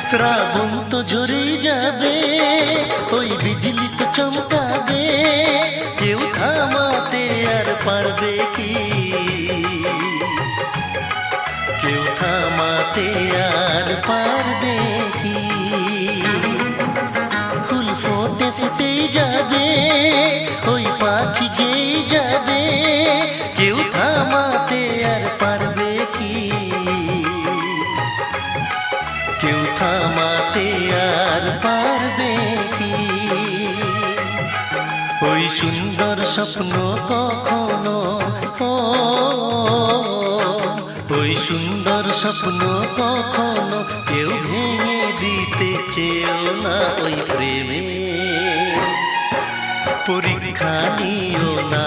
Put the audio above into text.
শ্রাবণ তো ঝরেই যাবে, ওই বিজলি তো চমকাবে, কেউ থামাতে আর পারবে কি, কেউ থামাতে আর পারবে কি। ফুল ফোটে ফুটেই যাবে, ওই পাখি গেয়ে যাবে, কেউ থামাতে আর পারবে কি, কেউ থামাতে আর পারবে কি। ওই সুন্দর স্বপ্ন কখনো, ওই সুন্দর স্বপ্ন কখনো কেউ ভেঙে দিতে চেয়েও না। ওই প্রেমে পরীক্ষা নিও না,